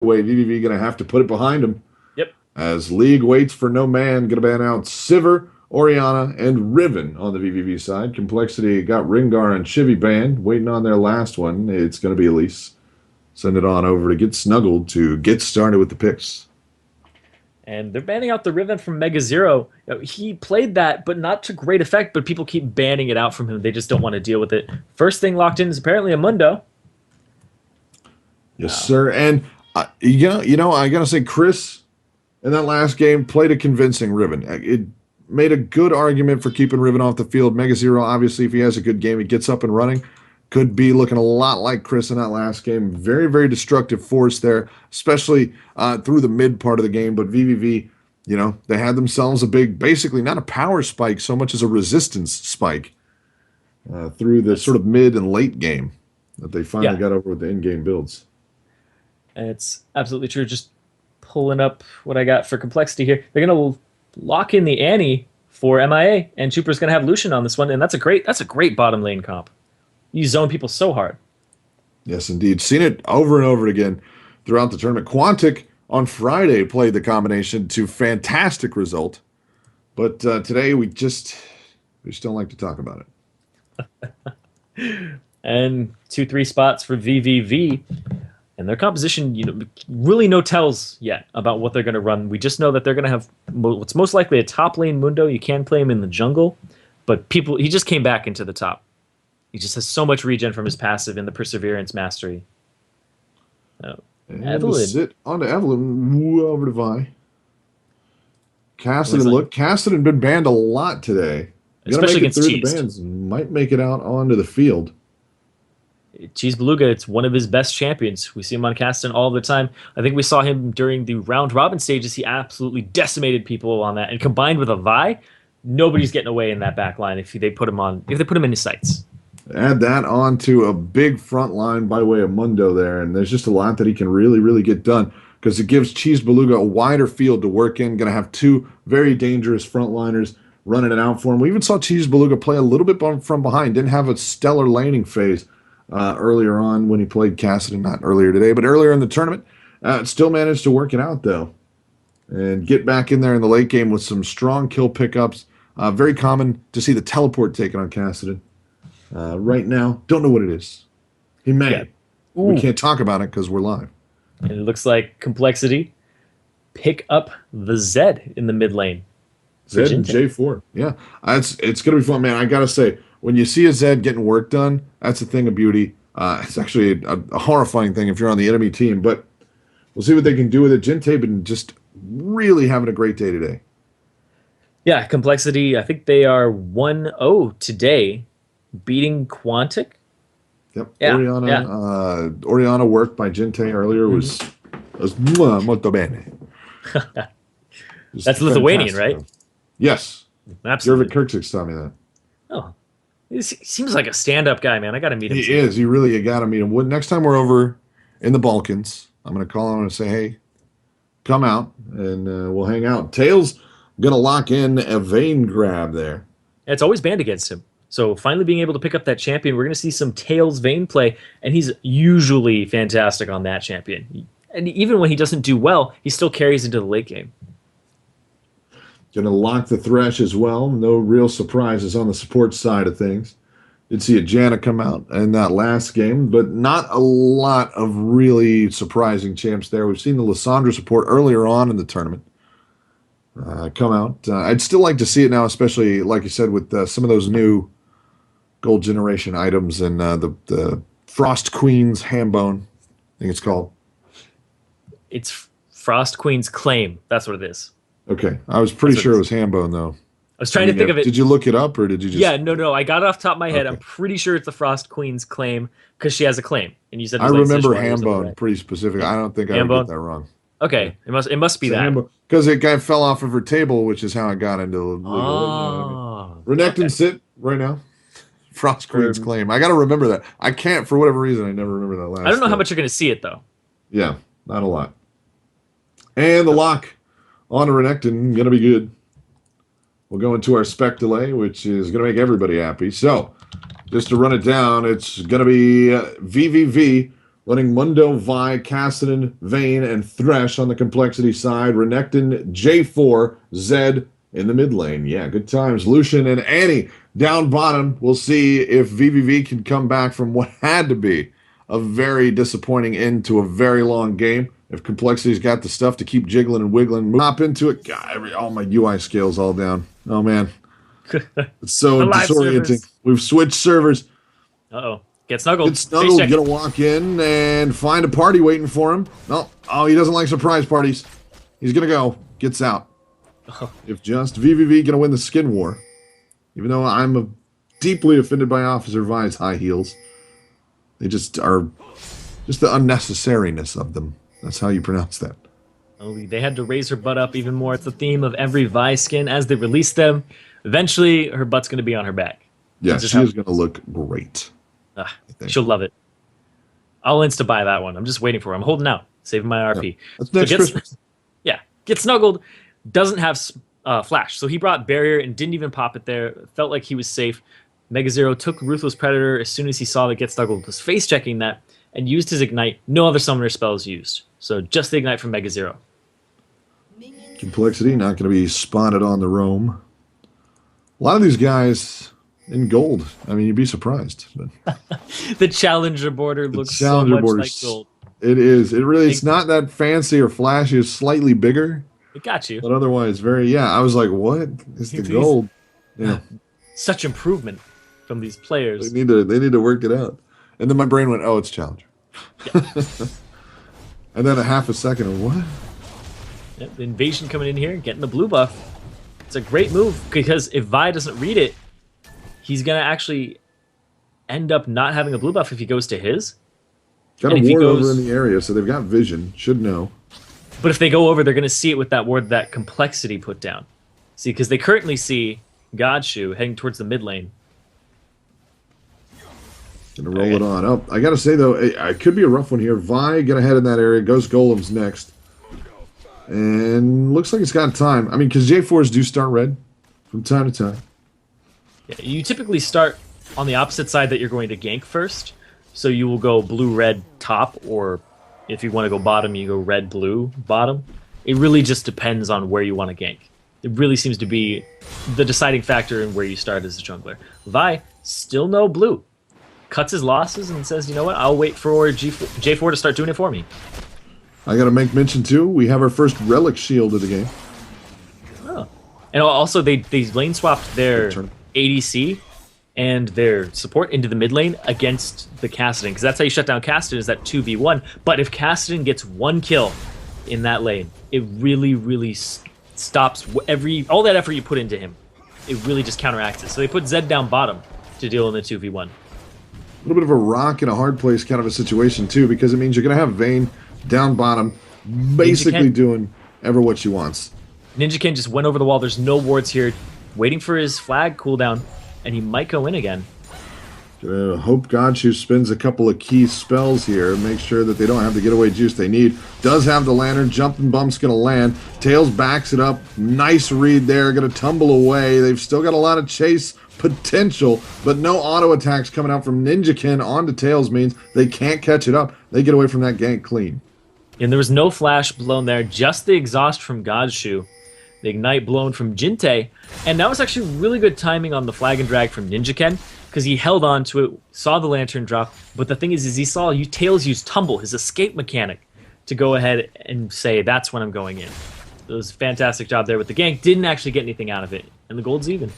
way, vVv going to have to put it behind him Yep. as League waits for no man. Going to ban out Sivir, Orianna, and Riven on the vVv side. CompLexity got Ringar and Chivy banned, waiting on their last one. It's going to be Elise. Send it on over to Get Snuggled to get started with the picks. And they're banning out the Riven from Mega Zero. He played that, but not to great effect. But people keep banning it out from him. They just don't want to deal with it. First thing locked in is apparently a Mundo. Yes, sir. And I gotta say, Chris in that last game played a convincing Riven. It made a good argument for keeping Riven off the field. Mega Zero, obviously, if he has a good game, he gets up and running. Could be looking a lot like Chris in that last game. Very, very destructive force there, especially through the mid part of the game. But vVv, they had themselves a big, basically not a power spike so much as a resistance spike through the sort of mid and late game that they finally got over with the in-game builds. It's absolutely true. Just pulling up what I got for CompLexity here. They're going to lock in the Annie for MIA, and Chuper's going to have Lucian on this one, and that's a great bottom lane comp. You zone people so hard. Yes, indeed. Seen it over and over again throughout the tournament. Quantic on Friday played the combination to fantastic result, but today we just don't like to talk about it. And 2-3 spots for vVv. And their composition, really no tells yet about what they're going to run. We just know that they're going to have what's most likely a top lane Mundo. You can play him in the jungle, but he just came back into the top. He just has so much regen from his passive in the Perseverance Mastery. Evelyn. Sit on to Evelyn. Over to Vi. Cassidy been banned a lot today. Especially against Cheese. Bans might make it out onto the field. Cheese Beluga, it's one of his best champions. We see him on Caston all the time. I think we saw him during the round robin stages. He absolutely decimated people on that. And combined with a Vi, nobody's getting away in that back line if they put him in his sights. Add that on to a big front line by way of Mundo there, and there's just a lot that he can really, really get done because it gives Cheese Beluga a wider field to work in. Going to have two very dangerous frontliners running it out for him. We even saw Cheese Beluga play a little bit from behind. Didn't have a stellar laning phase earlier on when he played Cassidy, not earlier today, but earlier in the tournament. Still managed to work it out, though, and get back in there in the late game with some strong kill pickups. Very common to see the teleport taken on Cassidy. Right now, don't know what it is. He may. Yeah. We can't talk about it because we're live. And it looks like CompLexity pick up the Zed in the mid lane. Zed and J4. Yeah, it's going to be fun, man. I got to say, when you see a Zed getting work done, that's a thing of beauty. It's actually a horrifying thing if you're on the enemy team, but we'll see what they can do with it. Gente been just really having a great day today. Yeah, CompLexity, I think they are 1-0 today, beating Quantic. Yep. Yeah, Orianna work by Gente earlier was molto bene. That's Lithuanian, right? Yes. Absolutely. Jurvik Kirkzik taught me that. Oh. He seems like a stand-up guy, man. I got to meet him. He is. You got to meet him. Next time we're over in the Balkans, I'm going to call him and say, hey, come out, and we'll hang out. Tails going to lock in a vein grab there. It's always banned against him. So finally being able to pick up that champion, we're going to see some Tails Vayne play, and he's usually fantastic on that champion. And even when he doesn't do well, he still carries into the late game. Going to lock the Thresh as well. No real surprises on the support side of things. Did see a Janna come out in that last game, but not a lot of really surprising champs there. We've seen the Lissandra support earlier on in the tournament come out. I'd still like to see it now, especially, like you said, with some of those new Gold Generation items and the Frost Queen's Hambone, I think it's called. It's Frost Queen's Claim. That's what it is. Okay. I was pretty sure it was Hambone, though. I was trying to think of it. Did you look it up, or did you just... Yeah, no. I got it off the top of my head. Okay. I'm pretty sure it's the Frost Queen's Claim because she has a claim. And you said I remember Hambone pretty specific. I don't think I would get that wrong. Okay. It must be that. Because it guy fell off of her table, which is how I got into the Renekton sit right now. Frost Queen's Claim. I got to remember that. I can't, for whatever reason, I never remember that last. I don't know how much you're going to see it, though. Yeah, not a lot. And the lock on a Renekton, going to be good. We'll go into our spec delay, which is going to make everybody happy. So, just to run it down, it's going to be vVv Running Mundo, Vi, Cassidy, Vayne, and Thresh on the complexity side. Renekton, J4, Zed in the mid lane. Yeah, good times. Lucian and Annie down bottom. We'll see if vVv can come back from what had to be a very disappointing end to a very long game. If Complexity's got the stuff to keep jiggling and wiggling, hop into it. God, all my UI scales all down. Oh, man. It's so disorienting. Servers. We've switched servers. Uh-oh. Get snuggled. Get snuggled. Gonna walk in and find a party waiting for him. No. Oh, he doesn't like surprise parties. He's gonna go. Gets out. Oh. If just vVv gonna win the skin war. Even though I'm deeply offended by Officer Vi's high heels. They just are just the unnecessariness of them. That's how you pronounce that. Oh, they had to raise her butt up even more. It's the theme of every Vi skin as they release them. Eventually, her butt's gonna be on her back. Yeah, she is gonna look great. She'll love it. I'll insta-buy that one. I'm just waiting for it. I'm holding out, saving my RP. Yeah. That's next Christmas. Yeah, get snuggled. Doesn't have flash, so he brought barrier and didn't even pop it there. Felt like he was safe. Mega Zero took Ruthless Predator as soon as he saw that Get Snuggled was face checking that and used his ignite. No other summoner spells used, so just the ignite from Mega Zero. Complexity not going to be spotted on the roam. A lot of these guys in gold. I mean, you'd be surprised. But the challenger border looks so much like gold. It is. It really. It's not that fancy or flashy. It's slightly bigger. It got you. But otherwise, very. Yeah, I was like, what is the gold? Yeah. Such improvement from these players. They need to work it out. And then my brain went, oh, it's challenger. Yeah. And then a half a second of what? Yep, the invasion coming in here, getting the blue buff. It's a great move because if Vi doesn't read it, he's going to actually end up not having a blue buff if he goes to his. Got a ward over in the area, so they've got vision. Should know. But if they go over, they're going to see it with that ward that Complexity put down. See, because they currently see Godshoe heading towards the mid lane. Gonna roll it on. Oh, I gotta say though, it could be a rough one here. Vi get ahead in that area. Goes Golems next. And looks like it's got time. I mean, because J4s do start red from time to time. Yeah, you typically start on the opposite side that you're going to gank first. So you will go blue-red top, or if you want to go bottom, you go red-blue bottom. It really just depends on where you want to gank. It really seems to be the deciding factor in where you start as a jungler. Vi, still no blue. Cuts his losses and says, you know what, I'll wait for J4 to start doing it for me. I got to make mention, too, we have our first Relic Shield of the game. Oh. And also, they lane swapped their ADC and their support into the mid lane against the Cassidy. Because that's how you shut down Cassidy, is that 2v1. But if Cassidy gets one kill in that lane, it really, really stops all that effort you put into him. It really just counteracts it. So they put Zed down bottom to deal in the 2v1. A little bit of a rock in a hard place kind of a situation, too, because it means you're going to have Vayne down bottom, basically doing ever what she wants. Ninjakin just went over the wall. There's no wards here. Waiting for his flag cooldown, and he might go in again. Hope Godshoe spends a couple of key spells here. Make sure that they don't have the getaway juice they need. Does have the lantern. Jumping bump's going to land. Tails backs it up. Nice read there. Going to tumble away. They've still got a lot of chase potential, but no auto attacks coming out from Ninjakin onto Tails means they can't catch it up. They get away from that gank clean. And there was no flash blown there, just the exhaust from Godshoe. The ignite blown from Jinte, and that was actually really good timing on the flag and drag from Ninjakin, because he held on to it, saw the lantern drop, but the thing is he saw Tails use Tumble, his escape mechanic, to go ahead and say, that's when I'm going in. It was a fantastic job there with the gank, didn't actually get anything out of it, and the gold's even.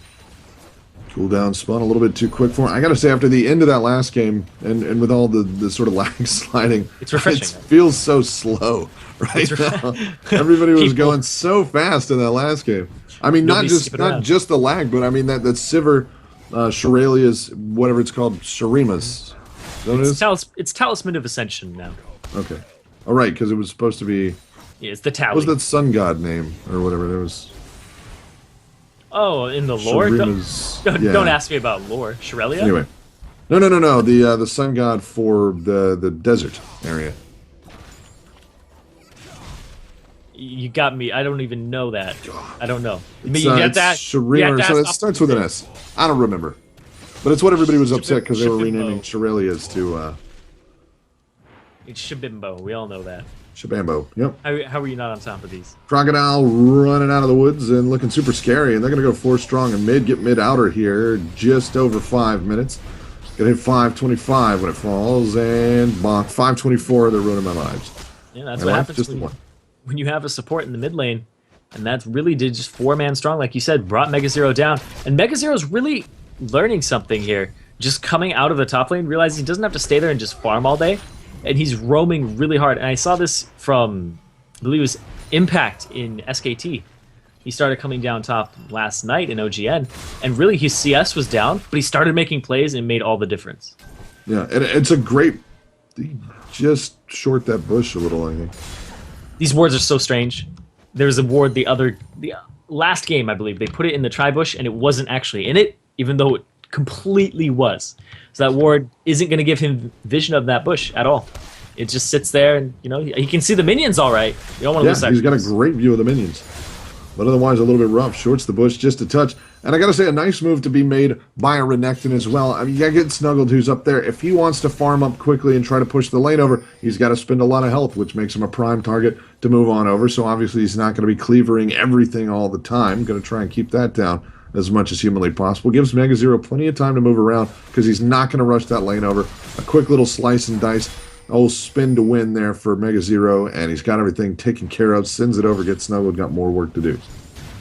Cooldown spun a little bit too quick for him. I got to say, after the end of that last game, and with all the sort of lag sliding, it's refreshing. It feels so slow right now. Everybody was going so fast in that last game. I mean, not just the lag, but I mean that Sivir, Shirelia's, whatever it's called, Shurima's. It's Talisman of Ascension now. Okay. All right, because it was supposed to be... Yeah, it's the Tally. What was that sun god name, or whatever? There was... Oh, in the lore? Don't ask me about lore. Shirelia? Anyway. No. The sun god for the desert area. You got me. I don't even know that. I don't know. It's Shirima, so it starts with an S. I don't remember. But it's what everybody was upset because they were renaming Shirelia's to... It's Shabimbo. We all know that. Shabambo. Yep. How are you not on top of these? Crocodile running out of the woods and looking super scary. And they're going to go 4 strong and mid. Get mid outer here. Just over 5 minutes. Going to hit 525 when it falls. And bonk. 524. They're ruining my lives. Yeah, that's what happens when you have a support in the mid lane. And that's really did just 4-man strong, like you said, brought Mega Zero down. And Mega Zero's really learning something here. Just coming out of the top lane, realizing he doesn't have to stay there and just farm all day. And he's roaming really hard. And I saw this from, I believe it was Impact in SKT. He started coming down top last night in OGN. And really, his CS was down, but he started making plays and made all the difference. Yeah, and it's a great... Just short that bush a little, I think. These wards are so strange. There was a ward the last game, I believe. They put it in the tri-bush, and it wasn't actually in it, even though it completely was. So that ward isn't going to give him vision of that bush at all. It just sits there, and he can see the minions all right. You don't want to lose that. He's got a great view of the minions. But otherwise, a little bit rough. Shorts the bush just a touch. And I got to say, a nice move to be made by a Renekton as well. I mean, you got to get Snuggled, who's up there. If he wants to farm up quickly and try to push the lane over, he's got to spend a lot of health, which makes him a prime target to move on over. So obviously, he's not going to be cleavering everything all the time. Going to try and keep that down as much as humanly possible. Gives Mega Zero plenty of time to move around because he's not going to rush that lane over. A quick little slice and dice. Spin to win there for Mega Zero, and he's got everything taken care of. Sends it over, gets Snuggled, got more work to do.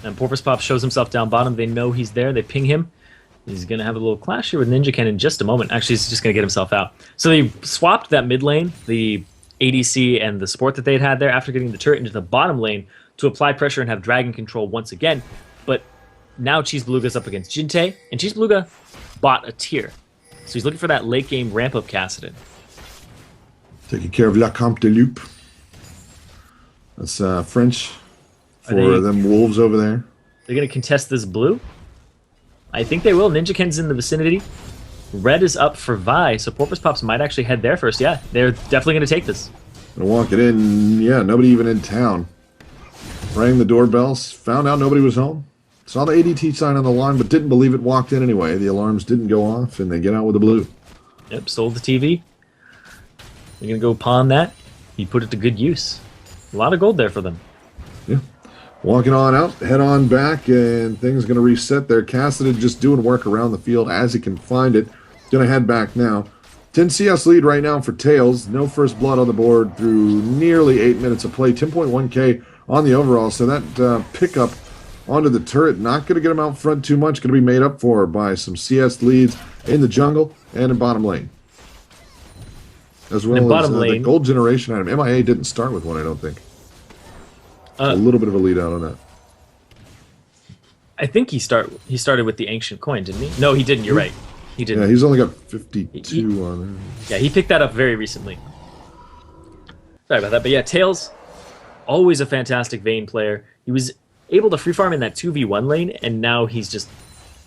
And Porpoise Pop shows himself down bottom. They know he's there. They ping him. He's going to have a little clash here with Ninja Ken in just a moment. Actually, he's just going to get himself out. So they swapped that mid lane, the ADC and the support that they'd had there after getting the turret into the bottom lane to apply pressure and have dragon control once again. But now Cheese Beluga's up against Jinte, and Cheese Beluga bought a tier. So he's looking for that late game ramp up Kassadin. Taking care of La Comte de Loup. That's French for them wolves over there. They're going to contest this blue? I think they will. Ninja Ken's in the vicinity. Red is up for Vi, so Porpoise Pops might actually head there first. Yeah, they're definitely going to take this. Gonna walk it in. Yeah, nobody even in town. Rang the doorbells. Found out nobody was home. Saw the ADT sign on the line, but didn't believe it. Walked in anyway. The alarms didn't go off, and they get out with the blue. Yep, sold the TV. They're going to go pawn that. He put it to good use. A lot of gold there for them. Yeah. Walking on out, head on back, and things going to reset there. Kassadin just doing work around the field as he can find it. Going to head back now. 10 CS lead right now for Tails. No first blood on the board through nearly 8 minutes of play. 10.1k on the overall, so that pickup onto the turret, not going to get him out front too much. Going to be made up for by some CS leads in the jungle and in bottom lane. As well as the gold generation item. MIA didn't start with one, I don't think. A little bit of a lead out on that. I think he started with the ancient coin, didn't he? No, he didn't. You're right. He didn't. Yeah, he's only got 52 on there. Yeah, he picked that up very recently. Sorry about that. But yeah, Tails, always a fantastic Vayne player. He was able to free farm in that 2v1 lane, and now he's just...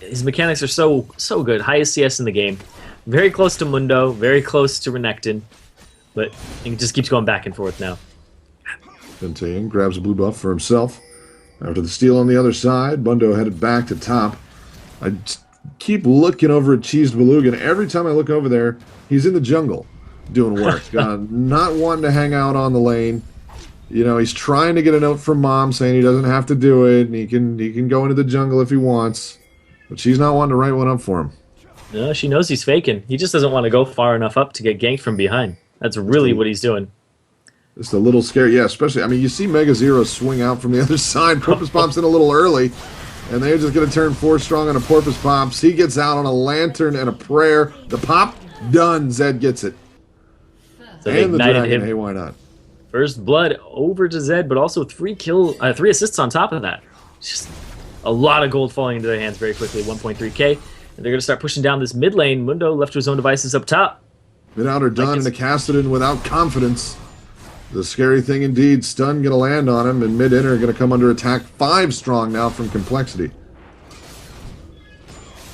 His mechanics are so good. Highest CS in the game. Very close to Mundo, very close to Renekton, but he just keeps going back and forth now. Ventayne grabs a blue buff for himself. After the steal on the other side, Mundo headed back to top. I keep looking over at Cheese Beluga, and every time I look over there, he's in the jungle doing work. Not wanting to hang out on the lane. He's trying to get a note from Mom saying he doesn't have to do it, and he can go into the jungle if he wants. But she's not wanting to write one up for him. No, she knows he's faking. He just doesn't want to go far enough up to get ganked from behind. That's really what he's doing. Just a little scary. Yeah, especially, I mean, you see Mega Zero swing out from the other side. Porpoise Pops in a little early, and they're just going to turn 4 strong on a Porpoise Pops. He gets out on a lantern and a prayer. The pop, done. Zed gets it. So and the dragon, hey, why not? First blood over to Zed, but also 3 assists on top of that. It's just a lot of gold falling into their hands very quickly, 1.3k. And they're going to start pushing down this mid lane. Mundo left to his own devices up top. Mid outer done and a Kassadin without confidence. The scary thing indeed. Stun going to land on him, and mid inner going to come under attack. 5 strong now from CompLexity.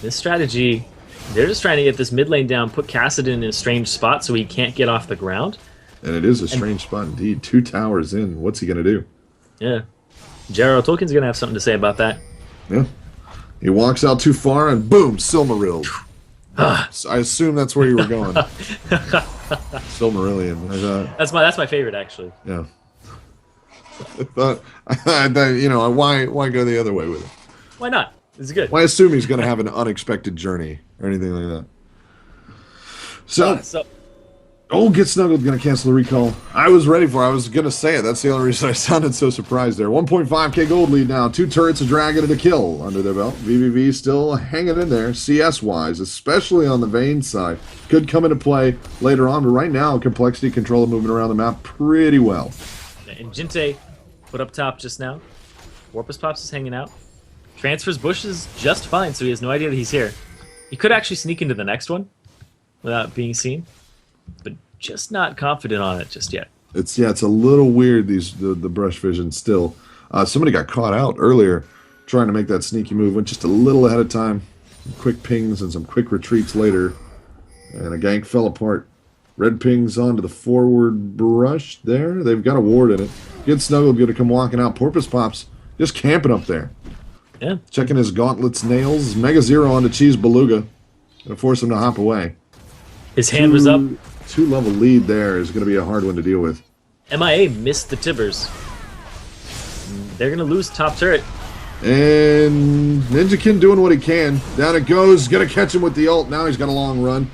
This strategy, they're just trying to get this mid lane down, put Kassadin in a strange spot so he can't get off the ground. And it is a strange spot indeed. 2 towers in. What's he going to do? Yeah. Jero Tolkien's going to have something to say about that. Yeah. He walks out too far, and boom, Silmarilled. I assume that's where you were going. Silmarillion. That's my favorite actually. Yeah. I thought, why go the other way with it? Why not? It's good. Well, I assume he's going to have an unexpected journey or anything like that. So Get Snuggled going to cancel the recall. I was ready for it. I was going to say it. That's the only reason I sounded so surprised there. 1.5k gold lead now. 2 turrets, a dragon, and a kill under their belt. vVv still hanging in there, CS-wise, especially on the Vayne side. Could come into play later on, but right now, CompLexity control the movement around the map pretty well. And Jinte put up top just now. Porpoise Pops is hanging out. Transfers bushes just fine, so he has no idea that he's here. He could actually sneak into the next one without being seen, but just not confident on it just yet. It's a little weird, the brush vision still. Somebody got caught out earlier trying to make that sneaky move, went just a little ahead of time. Quick pings and some quick retreats later, and a gank fell apart. Red pings onto the forward brush there. They've got a ward in it. Get Snuggled, going to come walking out. Porpoise Pops just camping up there. Yeah. Checking his gauntlets nails. Mega Zero onto Cheese Beluga. Going to force him to hop away. His hand was up. 2-level lead there is going to be a hard one to deal with. MIA missed the Tibbers. They're going to lose top turret. And Ninjakin doing what he can. Down it goes. Going to catch him with the ult. Now he's got a long run.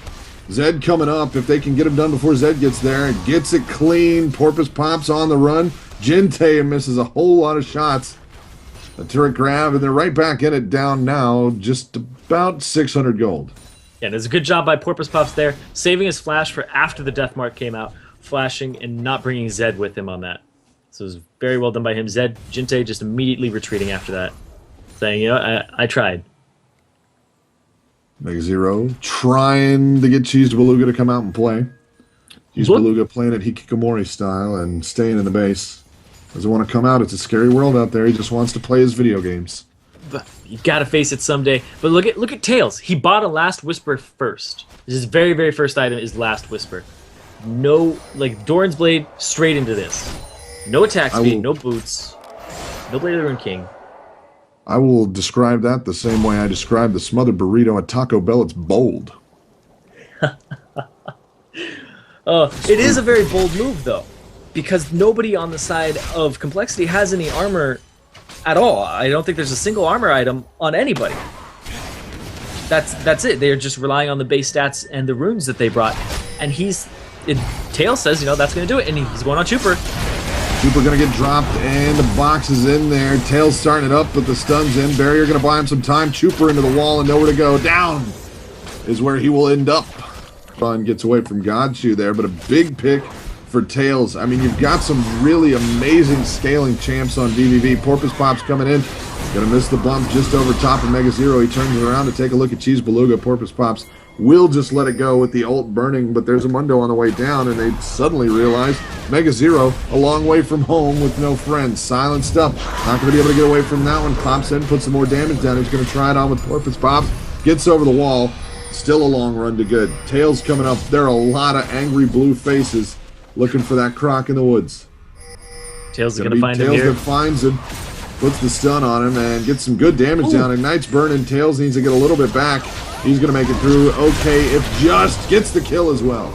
Zed coming up. If they can get him done before Zed gets there. Gets it clean. Porpoise Pops on the run. Jinte misses a whole lot of shots. A turret grab, and they're right back in it down now. Just about 600 gold. Yeah, there's a good job by Porpoise Pops there, saving his flash for after the death mark came out, flashing and not bringing Zed with him on that. So it was very well done by him. Zed, Jinte just immediately retreating after that, saying, I tried. Mega Zero trying to get Cheese Beluga to come out and play. Cheese Beluga playing it Hikikomori style and staying in the base. Doesn't want to come out. It's a scary world out there. He just wants to play his video games. But you gotta face it someday. But look at Tails. He bought a Last Whisper first. His very, very first item is Last Whisper. No, Doran's Blade straight into this. No attack speed, no boots, no Blade of the Rune King. I will describe that the same way I describe the smothered burrito at Taco Bell. It's bold. It is a very bold move, though, because nobody on the side of CompLexity has any armor at all. I don't think there's a single armor item on anybody. That's it. They're just relying on the base stats and the runes that they brought. And Tails says, that's going to do it, and he's going on Chuper. Chuper going to get dropped, and the box is in there. Tails starting it up, but the stun's in. Barrier going to buy him some time. Chuper into the wall and nowhere to go. Down is where he will end up. Fun gets away from Godshoe there, but a big pick for Tails. I mean, you've got some really amazing scaling champs on vVv. Porpoise Pops coming in. Gonna miss the bump just over top of Mega Zero. He turns around to take a look at Cheese Beluga. Porpoise Pops will just let it go with the ult burning, but there's a Mundo on the way down, and they suddenly realize Mega Zero a long way from home with no friends. Silenced up. Not going to be able to get away from that one. Pops in, puts some more damage down. He's going to try it on with Porpoise Pops. Gets over the wall. Still a long run to good. Tails coming up. There are a lot of angry blue faces looking for that croc in the woods. Tails is going to find him here. Tails that finds him. Puts the stun on him and gets some good damage down. Ignite's burning. Tails needs to get a little bit back. He's going to make it through. Okay, if just gets the kill as well.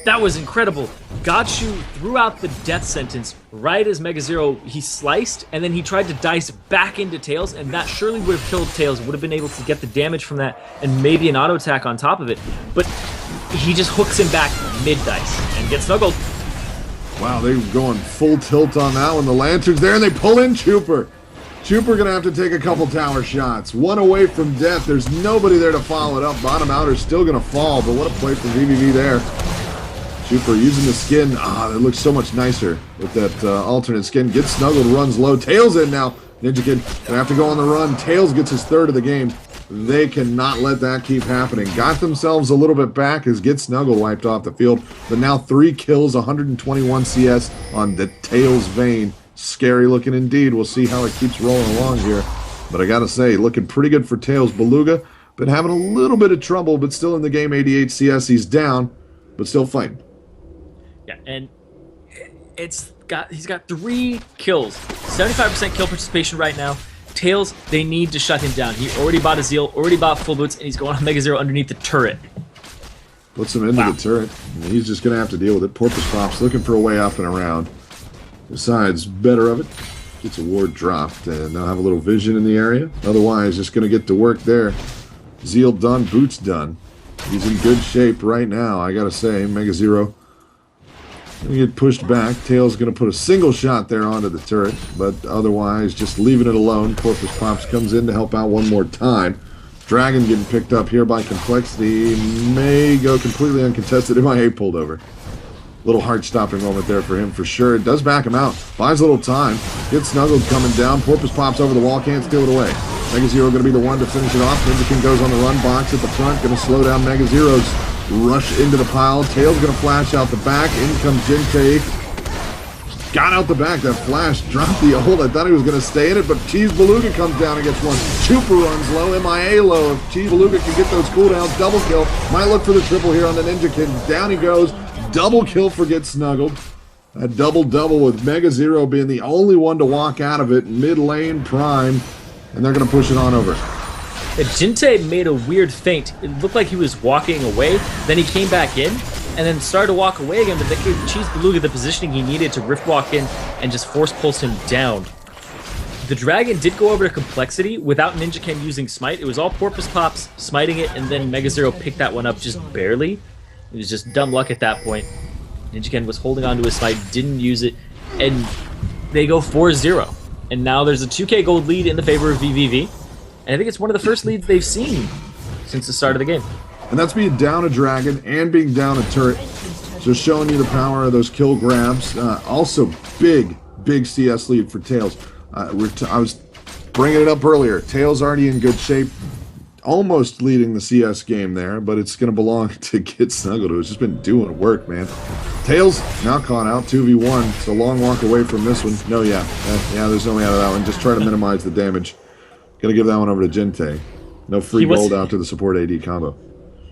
That was incredible. Godshoe threw out the death sentence right as Mega Zero, he sliced, and then he tried to dice back into Tails, and that surely would have killed Tails, would have been able to get the damage from that, and maybe an auto attack on top of it. But he just hooks him back mid-dice and gets snuggled. Wow, they're going full tilt on that one. The Lantern's there, and they pull in Chuper. Chuper going to have to take a couple tower shots. One away from death. There's nobody there to follow it up. Bottom outer's still going to fall, but what a play from vVv there. Chuper using the skin. It looks so much nicer with that alternate skin. Gets snuggled, runs low. Tails in now. Ninja Kid gonna have to go on the run. Tails gets his third of the game. They cannot let that keep happening. Got themselves a little bit back as Get Snuggle wiped off the field. But now 3 kills, 121 CS on the Tails Vayne. Scary looking indeed. We'll see how it keeps rolling along here. But I gotta say, looking pretty good for Tails. Beluga been having a little bit of trouble, but still in the game. 88 CS. He's down, but still fighting. Yeah, and he's got 3 kills, 75% kill participation right now. Tails, they need to shut him down. He already bought a Zeal, already bought full boots, and he's going on Mega Zero underneath the turret. Puts him into the turret. And he's just going to have to deal with it. Porpoise Pop's looking for a way up and around. Decides better of it. Gets a ward dropped, and now have a little vision in the area. Otherwise, just going to get to work there. Zeal done, boots done. He's in good shape right now, I gotta say. Mega Zero gonna get pushed back. Tails gonna put a single shot there onto the turret, but otherwise just leaving it alone. Porpoise Pops comes in to help out one more time. Dragon getting picked up here by CompLexity. May go completely uncontested. MIA pulled over. Little heart-stopping moment there for him for sure. It does back him out. Buys a little time. Gets snuggled coming down. Porpoise Pops over the wall. Can't steal it away. Mega Zero going to be the one to finish it off. Ninjakin goes on the run box at the front. Going to slow down Mega Zero's rush into the pile. Tails going to flash out the back. In comes Jinte. Got out the back. That flash dropped the ult. I thought he was going to stay in it, but Cheese Beluga comes down and gets one. Chupa runs low. MIA low. If Cheese Beluga can get those cooldowns, double kill. Might look for the triple here on the Ninjakin. Down he goes. Double kill for Get Snuggled. A double-double with Mega Zero being the only one to walk out of it. Mid lane prime. And they're going to push it on over. Jinte made a weird feint. It looked like he was walking away. Then he came back in and then started to walk away again. But that gave Cheese Beluga the positioning he needed to rift walk in and just force pulse him down. The Dragon did go over to CompLexity without Ninjakin using Smite. It was all Porpoise Pops smiting it, and then Mega Zero picked that one up just barely. It was just dumb luck at that point. Ninjakin was holding on to his Smite, didn't use it, and they go 4-0. And now there's a 2k gold lead in the favor of vVv. And I think it's one of the first leads they've seen since the start of the game. And that's being down a Dragon and being down a turret. Just showing you the power of those kill grabs. Also, big CS lead for Tails. I was bringing it up earlier. Tails already in good shape. Almost leading the CS game there, but it's going to belong to Get Snuggled, who's just been doing work, man. Tails now caught out, 2v1. It's a long walk away from this one. No, yeah, there's no way out of that one. Just try to minimize the damage. Gonna give that one over to Jinte. No free gold out to the support AD combo.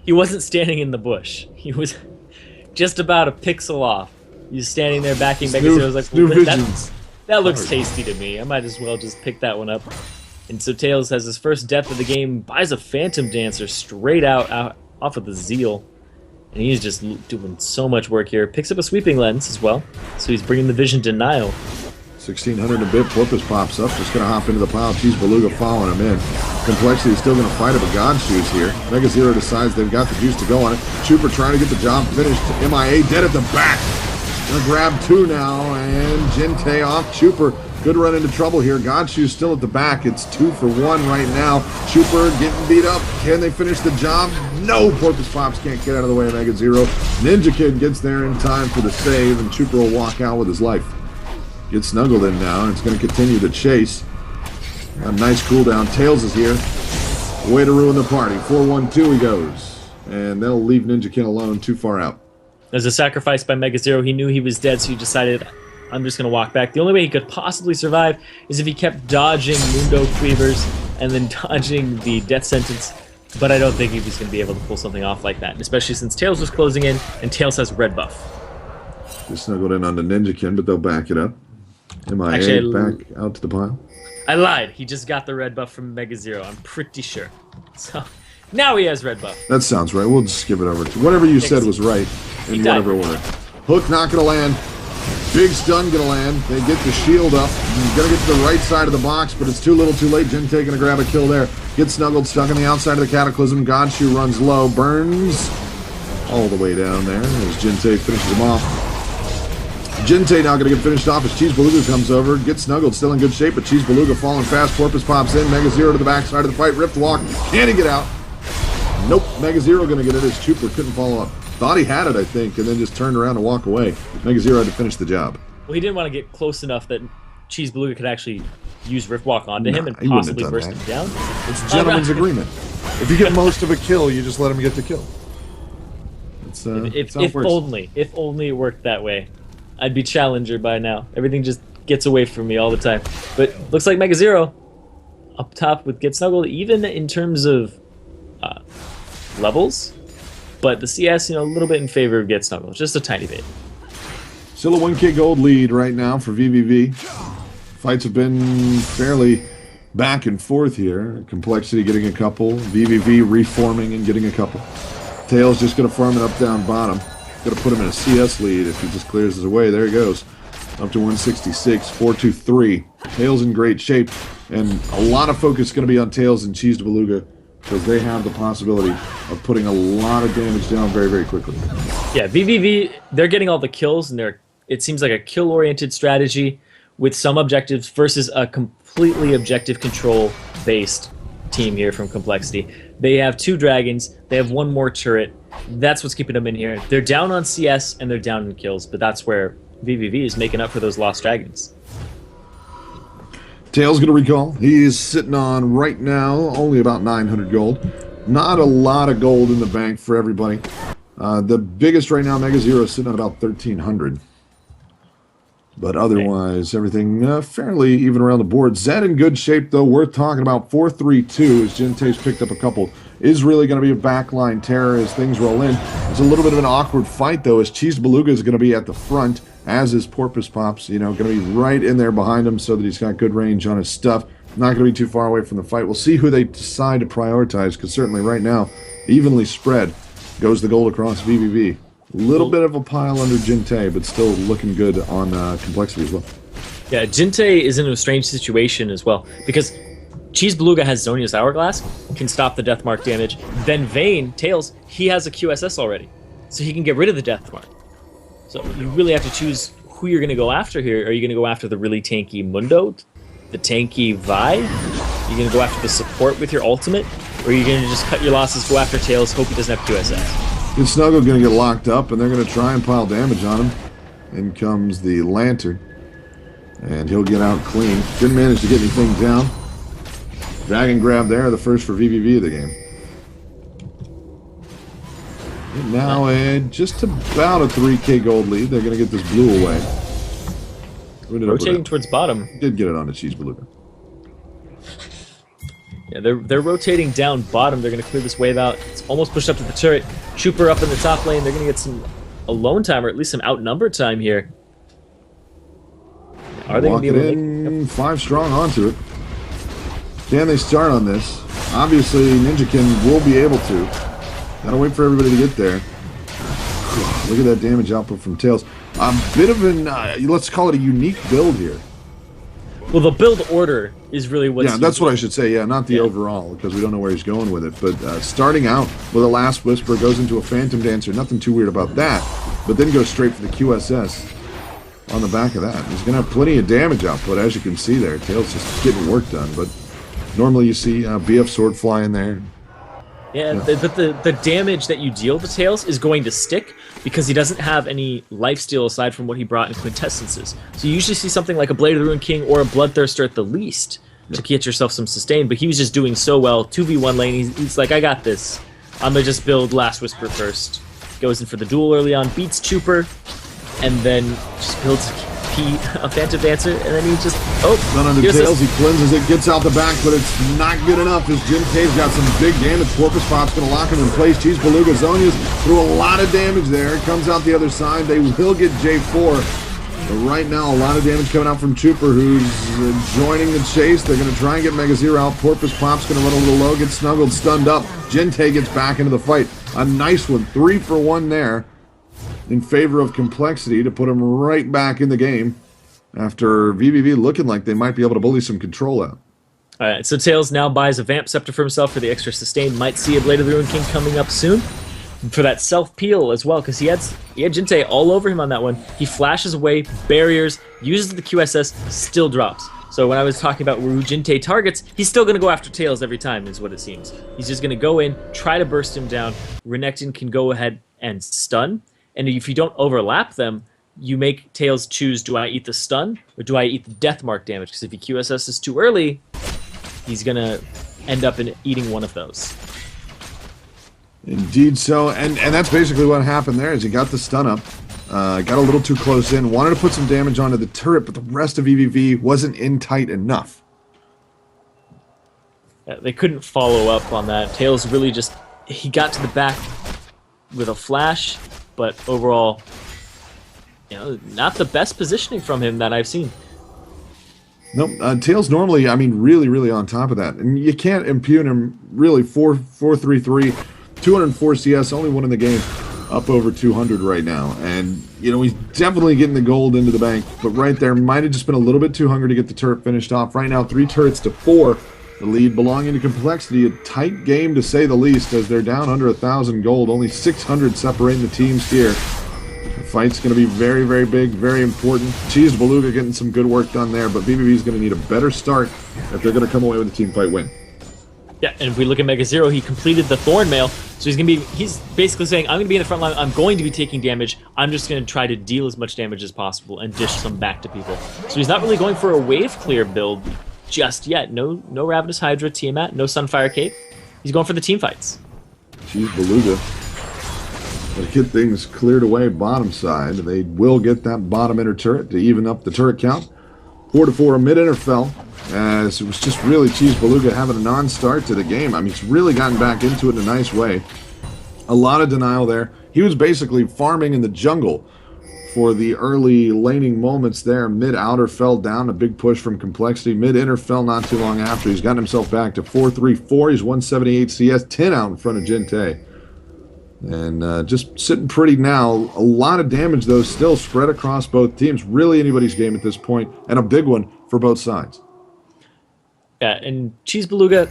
He wasn't standing in the bush. He was just about a pixel off. He was standing there backing Mega Zero. I was like, that looks tasty to me. I might as well just pick that one up. And so Tails has his first death of the game, buys a Phantom Dancer straight out off of the Zeal. And he's just doing so much work here. Picks up a Sweeping Lens as well, so he's bringing the Vision Denial. 1600 and a bit, Porpoise pops up, just going to hop into the pile. Cheese Beluga following him in. CompLexity is still going to fight up a God Shoes here. Mega Zero decides they've got the juice to go on it. Chupa trying to get the job finished. MIA dead at the back. Going to grab two now, and Jinte off. Chupa could run into trouble here. God Shoes still at the back. It's 2 for 1 right now. Chupa getting beat up. Can they finish the job? No! Porpoise Pops can't get out of the way of Mega Zero. Ninjakin gets there in time for the save, and Chupa will walk out with his life. Gets snuggled in now, and it's going to continue to chase. A nice cooldown. Tails is here. Way to ruin the party. 4-1-2 he goes. And they'll leave Ninjakin alone too far out. There's a sacrifice by Mega Zero. He knew he was dead, so he decided, I'm just going to walk back. The only way he could possibly survive is if he kept dodging Mundo Cleavers and then dodging the death sentence. But I don't think he was going to be able to pull something off like that, especially since Tails was closing in, and Tails has red buff. Just snuggled in on the Ninjakin, but they'll back it up. MIA actually, back out to the pile. I lied. He just got the red buff from Mega Zero. I'm pretty sure. So now he has red buff. That sounds right. We'll just give it over to whatever you said was right in whatever order. Hook not gonna land. Big stun gonna land. They get the shield up. He's gonna get to the right side of the box, but it's too little, too late. Jinte gonna grab a kill there. Gets snuggled, stuck on the outside of the Cataclysm. Godshoe runs low, burns all the way down there as Jinte finishes him off. Jinte now going to get finished off as Cheese Beluga comes over. Gets snuggled, still in good shape, but Cheese Beluga falling fast. Porpoise pops in. Mega Zero to the backside of the fight. Rift walk. Can he get out? Nope. Mega Zero going to get it as Chupa couldn't follow up. Thought he had it, I think, and then just turned around and walk away. Mega Zero had to finish the job. Well, he didn't want to get close enough that Cheese Beluga could actually use Rift walk onto him and possibly burst him down. It's a gentleman's agreement. If you get most of a kill, you just let him get the kill. It's, if only it worked that way. I'd be Challenger by now. Everything just gets away from me all the time. But looks like Mega Zero up top with Get Snuggled, even in terms of levels. But the CS, a little bit in favor of Get Snuggled, just a tiny bit. Still a 1k gold lead right now for vVv. Fights have been fairly back and forth here. Complexity getting a couple. vVv reforming and getting a couple. Tails just going to farm it up down bottom. Going to put him in a CS lead if he just clears his away. There he goes. Up to 166, 423. Tails in great shape. And a lot of focus going to be on Tails and Cheese Beluga because they have the possibility of putting a lot of damage down very, very quickly. Yeah, vVv, they're getting all the kills, and it seems like a kill-oriented strategy with some objectives versus a completely objective control-based team here from Complexity. They have 2 dragons. They have 1 more turret. That's what's keeping them in here. They're down on CS, and they're down in kills, but that's where vVv is making up for those lost dragons. Tails going to recall. He is sitting on, right now, only about 900 gold. Not a lot of gold in the bank for everybody. The biggest right now, Mega Zero, is sitting at about 1,300. But otherwise, everything fairly even around the board. Zed in good shape, though. Worth talking about. 4-3-2 as Jintae's picked up a couple. Is really going to be a backline terror as things roll in. It's a little bit of an awkward fight, though, as Cheese Beluga is going to be at the front, as is Porpoise Pops. You know, going to be right in there behind him so that he's got good range on his stuff. Not going to be too far away from the fight. We'll see who they decide to prioritize, because certainly right now, evenly spread goes the gold across vVv. Little bit of a pile under Jintae, but still looking good on Complexity as well. Yeah, Jintae is in a strange situation as well, because Cheese Beluga has Zhonya's Hourglass, can stop the Deathmark damage. Then Vayne, Tails, he has a QSS already, so he can get rid of the Deathmark. So you really have to choose who you're going to go after here. Are you going to go after the really tanky Mundo, the tanky Vi? Are you going to go after the support with your ultimate? Or are you going to just cut your losses, go after Tails, hope he doesn't have QSS? Good Snuggle going to get locked up, and they're going to try and pile damage on him. In comes the Lantern. And he'll get out clean. Didn't manage to get anything down. Dragon grab there, the first for vVv of the game. And now just about a 3k gold lead. They're going to get this blue away. Rotating towards bottom. Did get it on the Cheese Beluga. Yeah, they're rotating down bottom. They're going to clear this wave out. It's almost pushed up to the turret. Trooper up in the top lane. They're going to get some alone time, or at least some outnumber time here. Are they going to be able to make 5 strong onto it? Can they start on this? Obviously, Ninjakin will be able to. Gotta wait for everybody to get there. Look at that damage output from Tails. A bit of an, let's call it a unique build here. Well, the build order is really what's... Yeah, that's what I should say. Yeah, not the overall, because we don't know where he's going with it. But starting out with a Last Whisper, goes into a Phantom Dancer. Nothing too weird about that. But then goes straight for the QSS on the back of that. He's going to have plenty of damage output, as you can see there. Tails just getting work done. But normally you see BF Sword fly in there. Yeah, but the damage that you deal to Tails is going to stick because he doesn't have any lifesteal aside from what he brought in Quintessences. So you usually see something like a Blade of the Ruined King or a Bloodthirster at the least to get yourself some sustain, but he was just doing so well. 2v1 lane, he's like, I got this. I'm going to just build Last Whisper first. Goes in for the duel early on, beats Trooper, and then just builds a Phantom Dancer, and then he just... Oh, none on the Tails, he cleanses it, gets out the back, but it's not good enough as Jintae's got some big damage. Porpoise Pop's going to lock him in place. Cheese Beluga, Zonya's threw a lot of damage there. Comes out the other side. They will get J4. But right now, a lot of damage coming out from Trooper, who's joining the chase. They're going to try and get Mega Zero out. Porpoise Pop's going to run a little low, get snuggled, stunned up. Jintae gets back into the fight. A nice one. 3 for 1 there in favor of Complexity to put him right back in the game after vVv looking like they might be able to bully some control out. All right, so Tails now buys a Vamp Scepter for himself for the extra sustain. Might see a Blade of the Ruined King coming up soon for that self-peel as well, because he had Jintae all over him on that one. He flashes away, barriers, uses the QSS, still drops. So when I was talking about where Jintae targets, he's still going to go after Tails every time, is what it seems. He's just going to go in, try to burst him down. Renekton can go ahead and stun. And if you don't overlap them, you make Tails choose, do I eat the stun or do I eat the Deathmark damage? Because if he QSS's too early, he's going to end up in eating one of those. Indeed so. And that's basically what happened there is he got the stun up, got a little too close in, wanted to put some damage onto the turret, but the rest of vVv wasn't in tight enough. Yeah, they couldn't follow up on that. Tails really just, he got to the back with a flash, but overall, you know, not the best positioning from him that I've seen. Nope. Tails normally, I mean, really, really on top of that. And you can't impugn him really. 4-3-3, 204 CS, only one in the game, up over 200 right now. And, you know, he's definitely getting the gold into the bank. But right there, might have just been a little bit too hungry to get the turret finished off. Right now, 3 turrets to 4. The lead belonging to Complexity. A tight game, to say the least, as they're down under 1,000 gold. Only 600 separating the teams here. The fight's going to be very, very big, very important. Cheese Beluga getting some good work done there, but vVv is going to need a better start if they're going to come away with a team fight win. Yeah, and if we look at Mega Zero, he completed the Thorn Mail, so he's basically saying, I'm going to be in the front line, I'm going to be taking damage, I'm just going to try to deal as much damage as possible and dish some back to people. So he's not really going for a wave clear build just yet. No Ravenous Hydra, Tiamat, no Sunfire Cape. He's going for the team fights. Cheese Beluga. To get things cleared away bottom side, they will get that bottom inner turret to even up the turret count. 4-4, a mid-inner fell, as it was just really Cheese Beluga having a non-start to the game. I mean, he's really gotten back into it in a nice way. A lot of denial there. He was basically farming in the jungle for the early laning moments there. Mid-outer fell down, a big push from Complexity. Mid-inner fell not too long after. He's gotten himself back to 4-3-4. He's 178 CS, 10 out in front of Jinte. And just sitting pretty now. A lot of damage, though, still spread across both teams. Really anybody's game at this point, and a big one for both sides. Yeah, and Cheese Beluga,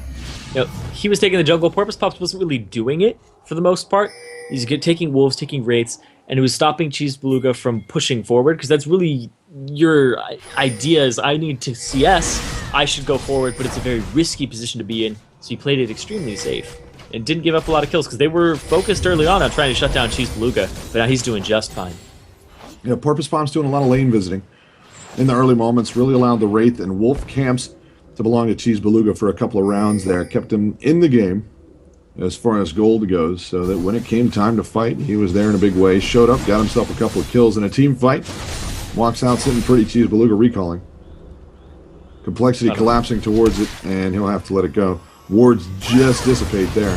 you know, he was taking the jungle. Porpoise Pops wasn't really doing it for the most part. He's taking wolves, taking wraiths, and it was stopping Cheese Beluga from pushing forward, because that's really your idea is, I need to CS, I should go forward, but it's a very risky position to be in, so he played it extremely safe. And didn't give up a lot of kills, because they were focused early on trying to shut down Cheese Beluga, but now he's doing just fine. Yeah, Porpoise Pomp's doing a lot of lane visiting in the early moments, really allowed the Wraith and Wolf camps to belong to Cheese Beluga for a couple of rounds there, kept him in the game as far as gold goes, so that when it came time to fight, he was there in a big way, showed up, got himself a couple of kills in a team fight, walks out sitting pretty, Cheese Beluga recalling. Complexity collapsing towards it, and he'll have to let it go. Wards just dissipate there.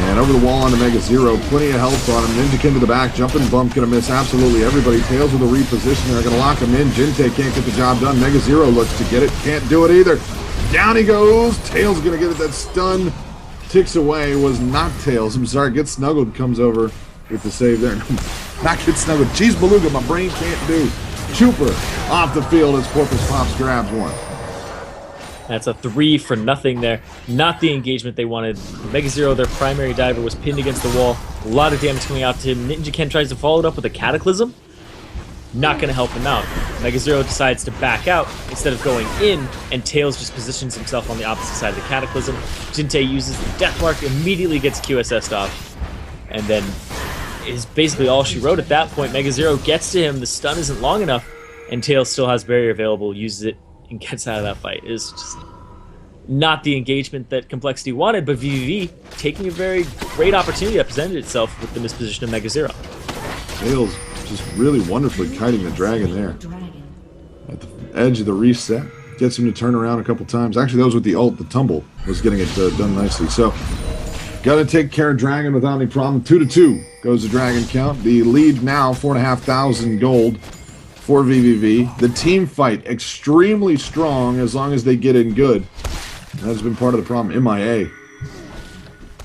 And over the wall onto Mega Zero, plenty of health on him. Ninja Kin to the back, jumping bump, gonna miss absolutely everybody. Tails with a reposition, they're gonna lock him in. Jinte can't get the job done. Mega Zero looks to get it, can't do it either. Down he goes. Tails gonna get it. That stun ticks away, was not Tails. I'm sorry, Get Snuggled comes over with the save there. Not Get Snuggled. Cheese Beluga, my brain can't do. Chuper off the field as Porpoise Pops grabs one. That's a 3 for nothing there. Not the engagement they wanted. Mega Zero, their primary diver, was pinned against the wall. A lot of damage coming out to him. Ninja Ken tries to follow it up with a Cataclysm. Not going to help him out. Mega Zero decides to back out instead of going in, and Tails just positions himself on the opposite side of the Cataclysm. Jinte uses the Death Mark, immediately gets QSS'd off, and then is basically all she wrote at that point. Mega Zero gets to him, the stun isn't long enough, and Tails still has barrier available, uses it, and gets out of that fight. Is just not the engagement that Complexity wanted, but vVv taking a very great opportunity that presented itself with the misposition of Mega Zero. Tails just really wonderfully kiting the dragon there. At the edge of the reset. Gets him to turn around a couple times. Actually, that was with the ult. The tumble was getting it done nicely. So, got to take care of Dragon without any problem. 2-2 goes the Dragon count. The lead now, 4,500 gold for vVv. The team fight, extremely strong as long as they get in good. That's been part of the problem. MIA.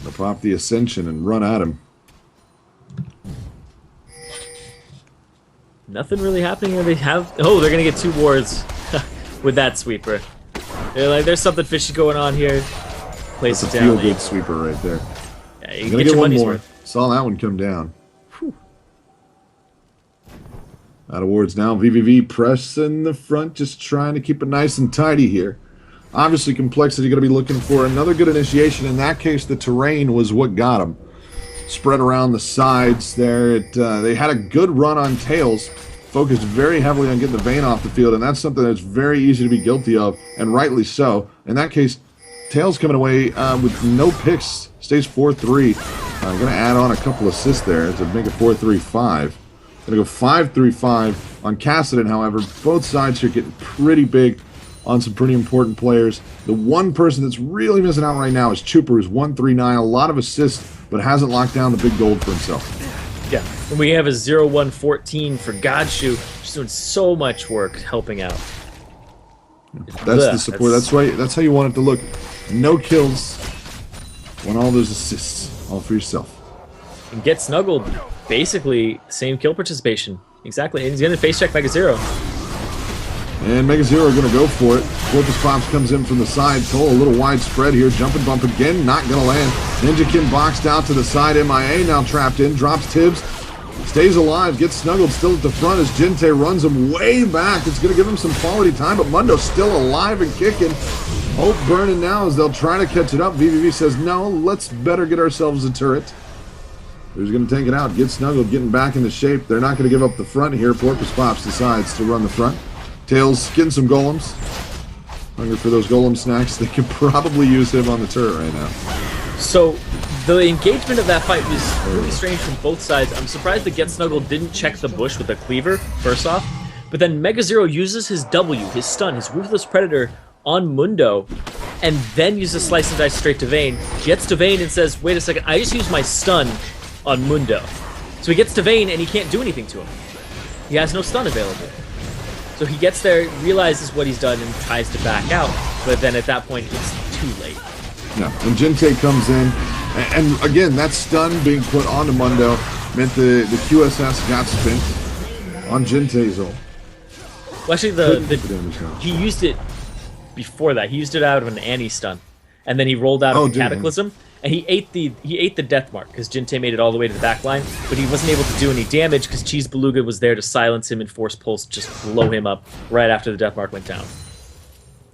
They'll pop the Ascension and run at him. Nothing really happening here. They have... Oh, they're going to get 2 wards with that sweeper. They're like, there's something fishy going on here. Place That's it a down. feel-good sweeper right there. Yeah, you gonna get your one money's more. worth. Saw that one come down. Whew. Out of wards now. vVv pressing the front, just trying to keep it nice and tidy here. Obviously, Complexity going to be looking for another good initiation. In that case, the terrain was what got them. Spread around the sides there. They had a good run on Tails. Focused very heavily on getting the Vayne off the field, and that's something that's very easy to be guilty of, and rightly so. In that case, Tails coming away with no picks. Stays 4-3. I'm going to add on a couple assists there to make it 4-3-5. Going to go 5-3-5 on Cassidon, however. Both sides here getting pretty big on some pretty important players. The one person that's really missing out right now is Chuper, who's 139, a lot of assists, but hasn't locked down the big gold for himself. Yeah, and we have a 0-1-14 for Godshoe, just doing so much work helping out. That's the support. That's how you want it to look. No kills. Want all those assists, all for yourself. And get snuggled. Basically, same kill participation. Exactly. And he's going to face check Mega Zero. And Mega Zero are going to go for it. Corpus Pops comes in from the side. coL a little widespread here. Jump and bump again. Not going to land. Ninja Kin boxed out to the side. MIA now trapped in. Drops Tibbs. Stays alive. Gets snuggled still at the front as Jinte runs him way back. It's going to give him some quality time, but Mundo's still alive and kicking. Hope burning now as they'll try to catch it up. vVv says, no, let's better get ourselves a turret. Who's going to take it out? Get snuggled, getting back into shape. They're not going to give up the front here. Porpoise Pops decides to run the front. Tails getting some golems. Hungry for those golem snacks. They could probably use him on the turret right now. So, the engagement of that fight was really strange from both sides. I'm surprised that Get Snuggled didn't check the bush with a cleaver, first off. But then Mega Zero uses his W, his stun, his Ruthless Predator on Mundo, and then uses Slice and Dice straight to Vayne. Gets to Vayne and says, wait a second, I just used my stun on Mundo. So he gets to Vayne and he can't do anything to him. He has no stun available. So he gets there, realizes what he's done, and tries to back out. But then at that point, it's too late. Yeah, and Jinte comes in. And again, that stun being put onto Mundo meant the QSS got spent on Jinte's ult. Well, actually, he used it before that. He used it out of an Annie stun. And then he rolled out of Cataclysm. And he ate the death mark because Jinte made it all the way to the back line, but he wasn't able to do any damage because Cheese Beluga was there to silence him and force Pulse just blow him up right after the death mark went down.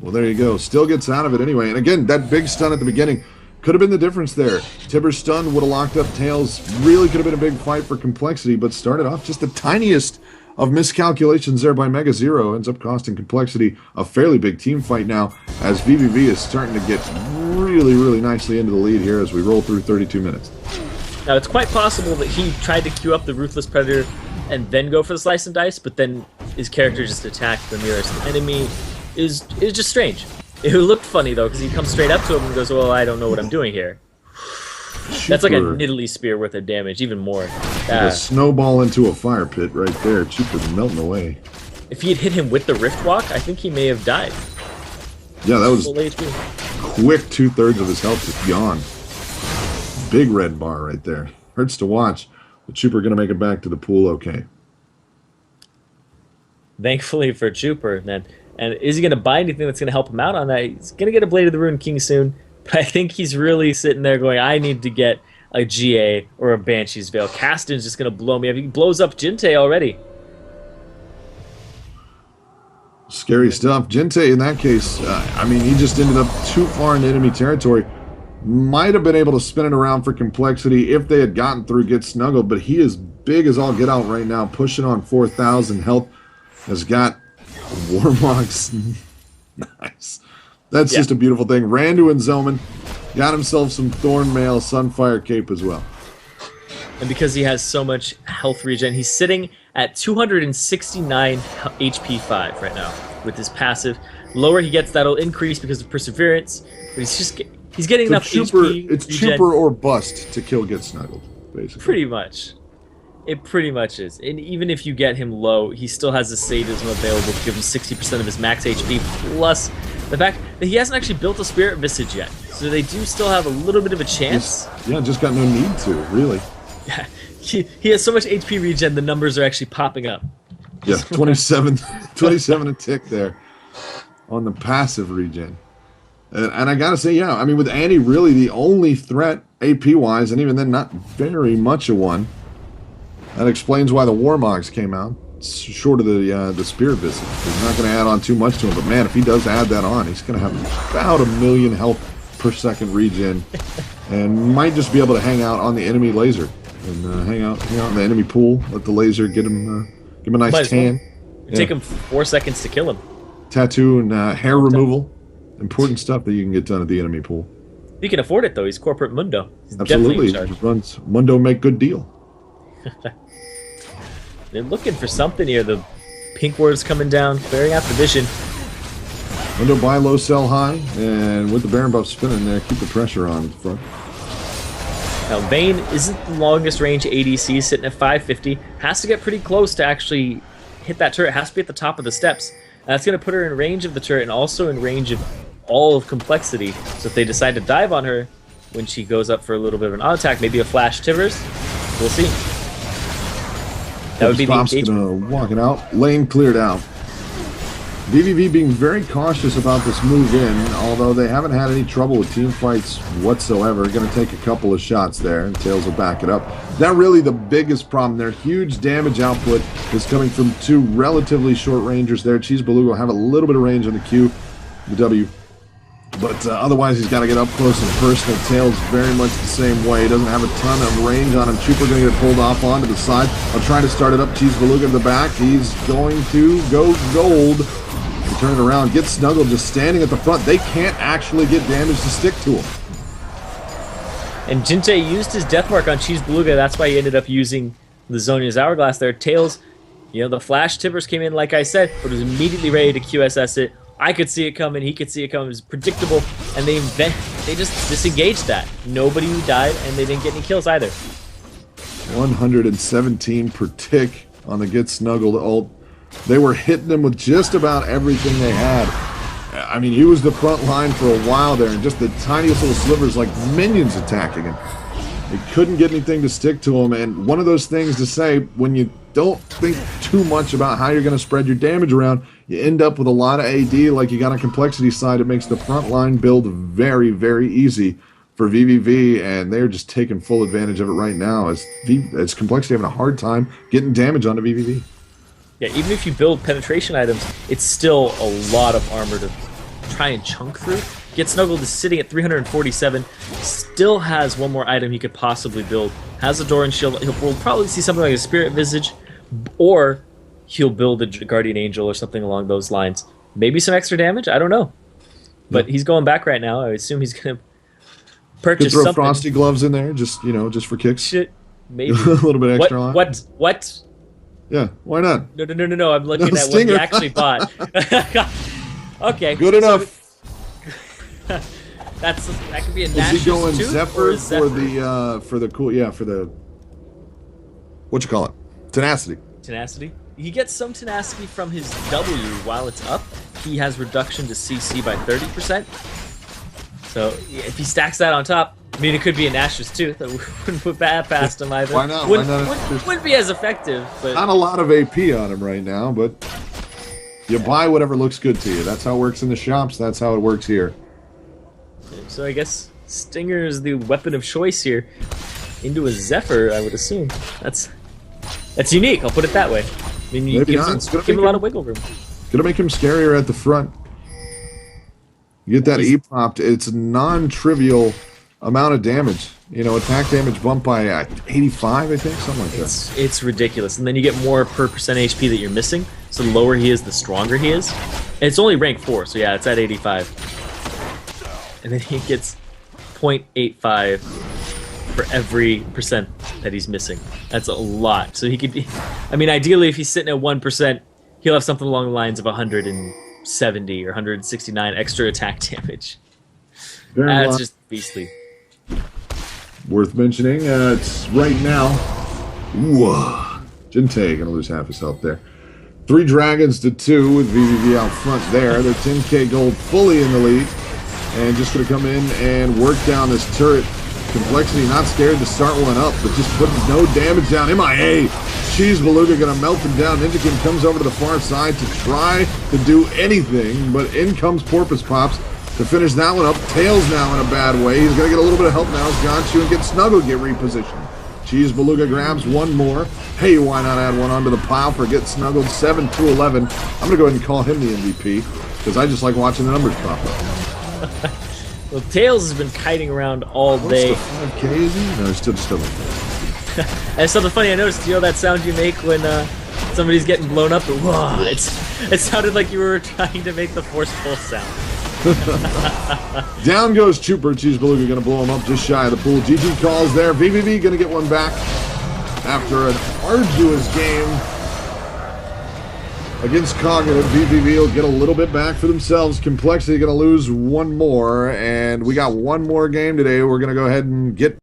Well, there you go. Still gets out of it anyway. And again, that big stun at the beginning could have been the difference there. Tibber's stun would have locked up Tails. Really could have been a big fight for Complexity, but started off just the tiniest of miscalculations there by Mega Zero. Ends up costing Complexity a fairly big team fight now as vVv is starting to get really, really nicely into the lead here as we roll through 32 minutes. Now, it's quite possible that he tried to queue up the Ruthless Predator and then go for the Slice and Dice, but then his character just attacked the nearest enemy. Is just strange. It looked funny, though, because he comes straight up to him and goes, well, I don't know what I'm doing here. That's like a Nidalee Spear worth of damage, even more. A snowball into a fire pit right there. Cheaper than melting away. If he had hit him with the Rift Walk, I think he may have died. Yeah, that was quick. 2/3 of his health is gone. Big red bar right there. Hurts to watch. But Chuper going to make it back to the pool okay. Thankfully for Chuper, then. And is he going to buy anything that's going to help him out on that? He's going to get a Blade of the Rune King soon. But I think he's really sitting there going, I need to get a GA or a Banshee's Veil. Caston's just going to blow me up. He blows up Jinte already. Scary stuff. Jinte, in that case, I mean, he just ended up too far in enemy territory. Might have been able to spin it around for Complexity if they had gotten through, get snuggled, but he is big as all get out right now, pushing on 4,000 health. Has got Warmogs. Nice. That's just a beautiful thing. Randu and Zoman got himself some Thornmail Sunfire Cape as well. And because he has so much health regen, he's sitting at 269 HP 5 right now with his passive. Lower he gets, that'll increase because of Perseverance, but he's getting enough HP. It's Chuper or bust to kill Get Snuggled, basically. Pretty much. It pretty much is. And even if you get him low, he still has the Sadism available to give him 60% of his max HP, plus the fact that he hasn't actually built a Spirit Visage yet. So they do still have a little bit of a chance. Just got no need to, really. Yeah, he has so much HP regen, the numbers are actually popping up. Yeah, 27 a tick there on the passive regen. And I gotta say, yeah, I mean, with Annie really the only threat AP-wise, and even then not very much a one. That explains why the Warmogs came out. It's short of the Spirit Visit. He's not going to add on too much to him, but man, if he does add that on, he's going to have about 1 million health per second regen, and might just be able to hang out on the enemy laser and hang out in the enemy pool. Let the laser get him a nice tan. It'd take him 4 seconds to kill him. Tattoo and hair removal, important stuff that you can get done at the enemy pool. He can afford it though. He's corporate Mundo. He's absolutely. He runs Mundo Make Good Deal. They're looking for something here. The pink word's coming down. Very after vision. Mundo buy low, sell high, and with the Baron buff spinning there, keep the pressure on the front. Now Vayne isn't the longest range ADC, sitting at 550. Has to get pretty close to actually hit that turret. Has to be at the top of the steps. That's going to put her in range of the turret and also in range of all of Complexity. So if they decide to dive on her when she goes up for a little bit of an auto attack, maybe a flash Tivers, we'll see. That would be the engagement. Gonna walk it out. Lane cleared out. vVv being very cautious about this move in, although they haven't had any trouble with team fights whatsoever. Going to take a couple of shots there, and Tails will back it up. Not really the biggest problem. Their huge damage output is coming from two relatively short rangers there. Cheese Beluga will have a little bit of range on the Q, the W. But otherwise, he's got to get up close and personal. Tails very much the same way. He doesn't have a ton of range on him. Chupa going to get pulled off onto the side. I'll try to start it up. Cheese Beluga in the back. He's going to go gold. He turn it around, get snuggled, just standing at the front. They can't actually get damage to stick to him. And Jinte used his death mark on Cheese Beluga. That's why he ended up using the Zhonya's Hourglass there. Tails, you know, the flash tippers came in, like I said, but was immediately ready to QSS it. I could see it coming. He could see it coming. It was predictable, and they just disengaged that. Nobody died, and they didn't get any kills either. 117 per tick on the get snuggled ult. They were hitting him with just about everything they had. I mean, he was the front line for a while there, and just the tiniest little slivers like minions attacking him. They couldn't get anything to stick to him, and one of those things to say, when you don't think too much about how you're going to spread your damage around, you end up with a lot of AD like you got on Complexity side. It makes the front line build very, very easy for vVv, and they're just taking full advantage of it right now as Complexity having a hard time getting damage onto vVv. Yeah, even if you build penetration items, it's still a lot of armor to try and chunk through. Get Snuggled is sitting at 347, still has one more item he could possibly build. Has a Doran Shield. We'll probably see something like a Spirit Visage, or he'll build a Guardian Angel or something along those lines. Maybe some extra damage? I don't know. But he's going back right now. I assume he's going to purchase throw something. Frosty Gloves in there, just, you know, just for kicks. Shit, maybe. A little bit extra on. What? Yeah, why not? No. I'm looking at what he actually bought. Okay. Good enough. That could be a Is Nash's he going tooth Zephyr, or Zephyr for the cool? Yeah, for the what you call it? Tenacity. Tenacity. He gets some tenacity from his W while it's up. He has reduction to CC by 30%. So if he stacks that on top, I mean, it could be a Nash's tooth. I wouldn't put that past him either. Why not? Wouldn't be as effective. But not a lot of AP on him right now, but you buy whatever looks good to you. That's how it works in the shops. That's how it works here. So I guess Stinger is the weapon of choice here. Into a Zephyr, I would assume. That's unique. I'll put it that way. I mean, you give him a lot of wiggle room. Gonna make him scarier at the front. You get that E-popped. It's a non-trivial amount of damage. You know, attack damage bumped by 85, I think, something like that. It's ridiculous. And then you get more per percent HP that you're missing. So the lower he is, the stronger he is. And it's only rank 4, so yeah, it's at 85. And then he gets 0.85 for every percent that he's missing. That's a lot. So he could be... I mean, ideally, if he's sitting at 1%, he'll have something along the lines of 170 or 169 extra attack damage. That's just beastly. Worth mentioning, it's right now... Whoa. Jinte gonna lose half his health there. 3 dragons to 2 with vVv out front there. They're 10k gold fully in the lead. And just going to come in and work down this turret. Complexity not scared to start one up, but just putting no damage down. MIA! Cheese Beluga going to melt him down. Ninjakin comes over to the far side to try to do anything, but in comes Porpoise Pops to finish that one up. Tails now in a bad way. He's going to get a little bit of help now as Gonchu and get Snuggle get repositioned. Cheese Beluga grabs one more. Hey, why not add one onto the pile for get Snuggled 7-11. I'm going to go ahead and call him the MVP because I just like watching the numbers pop up. Well, Tails has been kiting around all day. 5K is he? No, he's still And something funny I noticed, you know that sound you make when somebody's getting blown up? Whoa, it sounded like you were trying to make the Force Pulse sound. Down goes Chuper. Cheese Beluga going to blow him up just shy of the pool. GG calls there. vVv going to get one back after an arduous game against Cognitive. vVv will get a little bit back for themselves. Complexity going to lose one more, and we got one more game today. We're going to go ahead and get